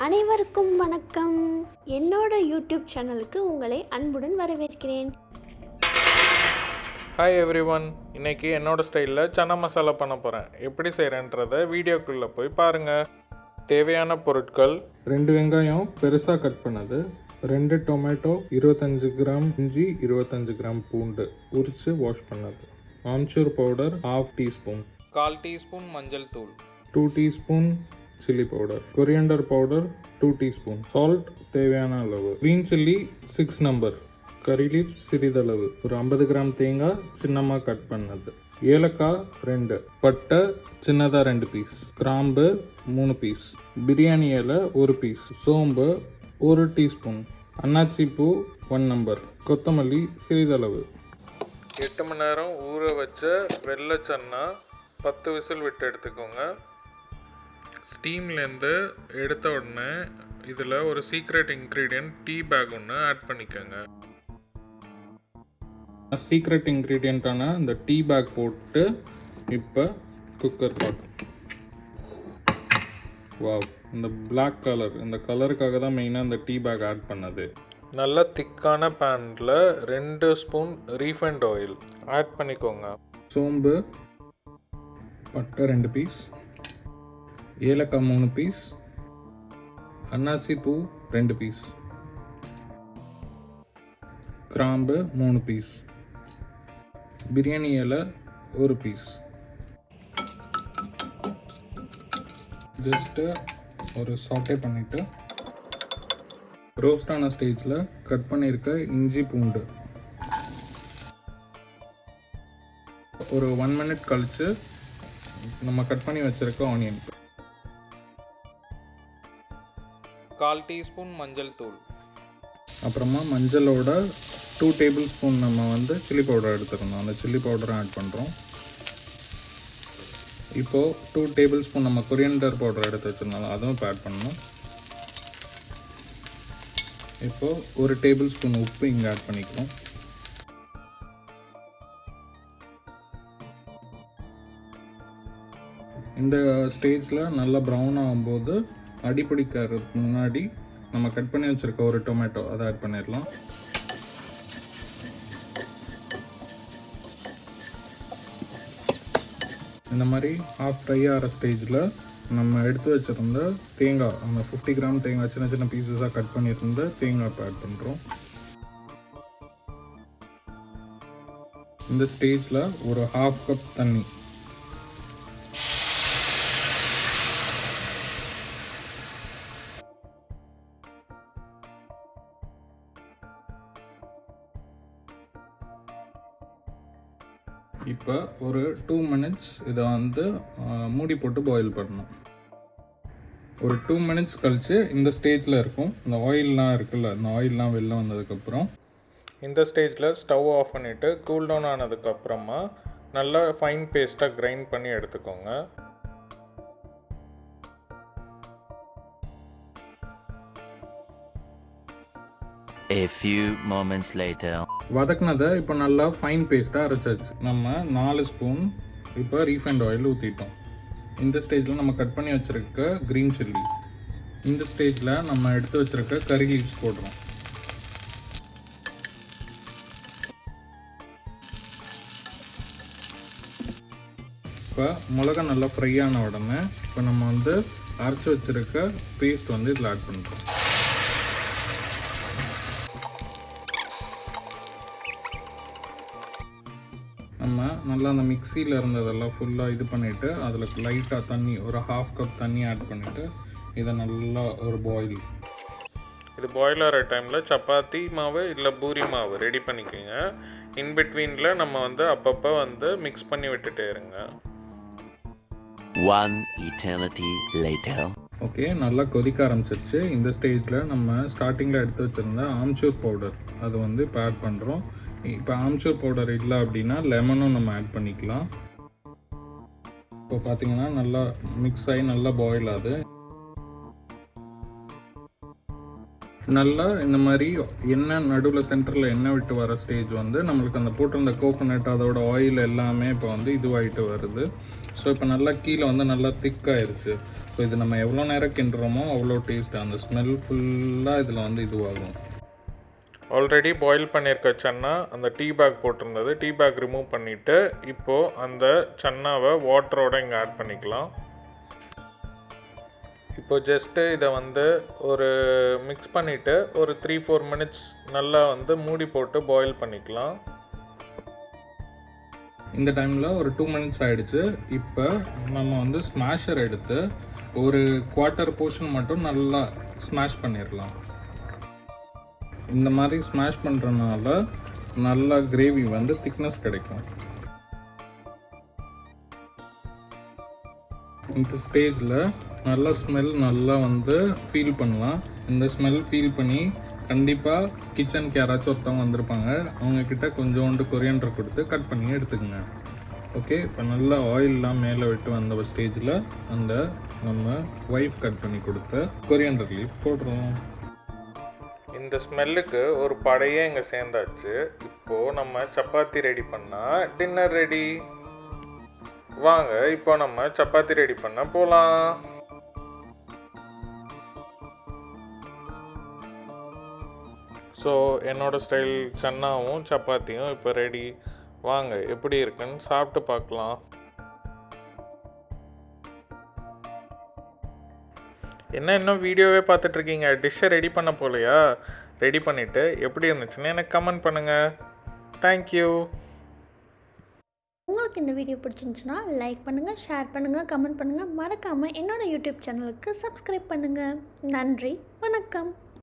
அனைவருக்கும் வணக்கம். என்னோட யூடியூப் சேனலுக்கு உங்களை அன்புடன் வரவேற்கிறேன். ஹாய் எவ்ரிவன், இன்றைக்கி என்னோட ஸ்டைலில் சன்னா மசாலா பண்ண போகிறேன். எப்படி செய்கிறேன்றதை வீடியோக்குள்ளே போய் பாருங்கள். தேவையான பொருட்கள்: 2 வெங்காயம் பெருசாக கட் பண்ணது, 2 டொமேட்டோ, 25 கிராம் இஞ்சி, 25 கிராம் பூண்டு உரித்து வாஷ் பண்ணது, ஆம்ச்சூர் பவுடர் 1/2 டீஸ்பூன், 1/4 டீஸ்பூன் மஞ்சள் தூள், 2 teaspoon chilli powder, coriander powder 2 teaspoon, salt தேவையான அளவு, க்ரீன் சில்லி 6 நம்பர், கறி லீஃப் சிறிதளவு, ஒரு 50 கிராம் தேங்காய் சின்னமாக கட் பண்ணது, ஏலக்காய் 2, பட்டை சின்னதாக 2 பீஸ், கிராம்பு 3 பீஸ், பிரியாணி இலை 1 பீஸ், சோம்பு 1 டீஸ்பூன், அன்னாச்சி பூ 1 நம்பர், கொத்தமல்லி சிறிதளவு. 8 மணி நேரம் ஊற வச்ச வெள்ளை சன்னா 10 விசில் விட்டு எடுத்துக்கோங்க. ஸ்டீம்லேருந்து எடுத்த உடனே இதில் ஒரு சீக்ரெட் இன்க்ரீடியன்ட் டீ பேக் ஒன்று ஆட் பண்ணிக்கோங்க. சீக்ரெட் இன்க்ரீடியண்ட்டான இந்த டீ பேக் போட்டு இப்போ குக்கர் பார்க்கும். வாவ், இந்த பிளாக் கலர், இந்த கலருக்காக தான் மெயினாக இந்த டீ பேக் ஆட் பண்ணது. நல்ல திக்கான பேனில் 2 ஸ்பூன் ரீஃபைண்ட் ஆயில் ஆட் பண்ணிக்கோங்க. சோம்பு, பட்டை 2 பீஸ், ஏலக்காய் 3 பீஸ், அன்னாச்சி பூ 2 பீஸ், கிராம்பு 3 பீஸ், பிரியாணி இலை 1 பீஸ். ஜஸ்ட்டு ஒரு சாட்டே பண்ணிவிட்டு ரோஸ்டான ஸ்டேஜில் கட் பண்ணியிருக்க இஞ்சி பூண்டு ஒரு 1 மினிட் கழித்து நம்ம கட் பண்ணி வச்சுருக்க ஆனியன், 1/4 டீஸ்பூன் மஞ்சள் தூள், அப்புறமா மஞ்சளோட 2 டேபிள் ஸ்பூன் நம்ம சில்லி பவுடர் எடுத்துக்கணும். அந்த சில்லி பவுடரை ஆட் பண்ணுறோம். இப்போது 2 டேபிள் ஸ்பூன் நம்ம கொரியாண்டர் பவுடர் எடுத்து வச்சுருந்தாலும் அதுவும் இப்போ ஆட் பண்ணணும். இப்போது 1 டேபிள் ஸ்பூன் உப்பு இங்கே ஆட் பண்ணிக்கிறோம். இந்த ஸ்டேஜில் நல்லா ப்ரௌன் ஆகும்போது அடிப்பிடிக்கிறதுக்கு முன்னாடி நம்ம கட் பண்ணி வச்சுருக்க ஒரு டொமேட்டோ அதை ஆட் பண்ணிடலாம். இந்த மாதிரி ஹாஃப் ஃப்ரை ஆகிற ஸ்டேஜில் நம்ம எடுத்து வச்சுருந்த தேங்காய், அந்த 50 கிராம் தேங்காய் சின்ன சின்ன பீசஸாக கட் பண்ணியிருந்த தேங்காய் இப்போ ஆட் பண்ணுறோம். இந்த ஸ்டேஜில் ஒரு 1/2 கப் தண்ணி, இப்போ ஒரு 2 மினிட்ஸ் இதை மூடி போட்டு பாயில் பண்ணணும். ஒரு 2 மினிட்ஸ் கழித்து இந்த ஸ்டேஜில் இருக்கும். இந்த ஆயிலெலாம் இருக்குல்ல, இந்த ஆயிலெலாம் வெளில வந்ததுக்கப்புறம் இந்த ஸ்டேஜில் ஸ்டவ் ஆஃப் பண்ணிவிட்டு கூல் டவுன் ஆனதுக்கப்புறமா நல்லா ஃபைன் பேஸ்ட்டாக கிரைண்ட் பண்ணி எடுத்துக்கோங்க. A few moments later. வதக்குனதை இப்போ நல்லா ஃபைன் பேஸ்ட்டாக அரைச்சாச்சு. நம்ம 4 ஸ்பூன் இப்போ ரீஃபைண்ட் ஆயில் ஊற்றிட்டோம். இந்த ஸ்டேஜில் நம்ம கட் பண்ணி வச்சுருக்க க்ரீன் சில்லி, இந்த ஸ்டேஜில் நம்ம எடுத்து வச்சுருக்க கறி லீவ்ஸ் போடுறோம். இப்போ மிளகா நல்லா ஃப்ரை ஆன உடனே இப்போ நம்ம அரைச்சி வச்சுருக்க பேஸ்ட் இதில் ஆட் பண்ணுறோம். நம்ம நல்லா அந்த மிக்சியில் இருந்ததெல்லாம் ஃபுல்லாக இது பண்ணிவிட்டு அதில் லைட்டாக தண்ணி, ஒரு 1/2 கப் தண்ணி ஆட் பண்ணிவிட்டு இதை நல்லா ஒரு பாயில். இது பாயில் ஆகிற டைமில் சப்பாத்தி மாவு இல்லை பூரி மாவு ரெடி பண்ணிக்கோங்க. இன்பிட்வீனில் நம்ம அப்பப்போ மிக்ஸ் பண்ணி விட்டுட்டே இருங்க. 1 eternity later. ஓகே, நல்லா கொதிக்க ஆரம்பிச்சிருச்சு. இந்த ஸ்டேஜில் நம்ம ஸ்டார்டிங்கில் எடுத்து வச்சுருந்த ஆம்ச்சூர் பவுடர் அது இப்போ ஆட் பண்ணுறோம். இப்போ ஆம்ச்சூர் பவுடர் இல்லை அப்படின்னா லெமனும் நம்ம ஆட் பண்ணிக்கலாம். இப்போ பார்த்தீங்கன்னா நல்லா மிக்ஸ் ஆகி நல்லா பாயில் ஆகுது. நல்லா இந்த மாதிரி எண்ணெய் நடுவில் சென்டரில் எண்ணெய் விட்டு வர ஸ்டேஜ் நம்மளுக்கு அந்த போட்டிருந்த கோகோனட் அதோட ஆயில் எல்லாமே இப்போ இதுவாகிட்டு வருது. ஸோ இப்போ நல்லா கீழே நல்லா திக்காகிடுச்சு. ஸோ இது நம்ம எவ்வளோ நேரம் கிண்டுறோமோ அவ்வளோ டேஸ்ட், அந்த ஸ்மெல் ஃபுல்லாக இதில் வந்து இதுவாகும். ஆல்ரெடி பாயில் பண்ணியிருக்க சன்னா அந்த டீ பேக் போட்டிருந்தது, டீ பேக் ரிமூவ் பண்ணிவிட்டு இப்போது அந்த சன்னாவை வாட்டரோடு இங்கே ஆட் பண்ணிக்கலாம். இப்போ ஜஸ்ட்டு இதை வந்து ஒரு மிக்ஸ் பண்ணிவிட்டு ஒரு 3-4 மினிட்ஸ் நல்லா வந்து மூடி போட்டு பாயில் பண்ணிக்கலாம். இந்த டைமில் ஒரு 2 மினிட்ஸ் ஆகிடுச்சு. இப்போ நம்ம வந்து ஸ்மாஷர் எடுத்து ஒரு 1/4 போர்ஷன் மட்டும் நல்லா ஸ்மாஷ் பண்ணிடலாம். இந்த மாதிரி ஸ்மாஷ் பண்ணுறதுனால நல்லா கிரேவி வந்து திக்னஸ் கிடைக்கும். இந்த ஸ்டேஜில் நல்லா ஸ்மெல் நல்லா வந்து ஃபீல் பண்ணலாம். இந்த ஸ்மெல் ஃபீல் பண்ணி கண்டிப்பாக கிச்சனுக்கு யாராச்சும் ஒருத்தவங்க வந்திருப்பாங்க, அவங்கக்கிட்ட கொஞ்சோண்டு கொரியாண்டர் கொடுத்து கட் பண்ணி எடுத்துக்கோங்க. ஓகே, இப்போ நல்லா ஆயிலெலாம் மேலே விட்டு வந்த ஸ்டேஜில் அந்த நம்ம ஒய்ஃப் கட் பண்ணி கொடுத்த கொரியாண்டர் லீஃப் போடுறோம். இந்த ஸ்மெல்லுக்கு ஒரு படையே இங்கே சேர்ந்தாச்சு. இப்போது நம்ம சப்பாத்தி ரெடி பண்ணால் டின்னர் ரெடி. வாங்க இப்போ நம்ம சப்பாத்தி ரெடி பண்ண போகலாம். ஸோ என்னோடய ஸ்டைல் சன்னாவும் சப்பாத்தியும் இப்போ ரெடி. வாங்க எப்படி இருக்குன்னு சாப்பிட்டு பார்க்கலாம். என்ன இன்னும் வீடியோவே பார்த்துட்ருக்கீங்க, டிஷ்ஷை ரெடி பண்ண போகலையா? ரெடி பண்ணிவிட்டு எப்படி இருந்துச்சுன்னு எனக்கு கமெண்ட் பண்ணுங்கள். தேங்க்யூ. உங்களுக்கு இந்த வீடியோ பிடிச்சிருந்துச்சுன்னா லைக் பண்ணுங்கள், ஷேர் பண்ணுங்கள், கமெண்ட் பண்ணுங்கள். மறக்காமல் என்னோடய யூடியூப் சேனலுக்கு சப்ஸ்கிரைப் பண்ணுங்கள். நன்றி, வணக்கம்.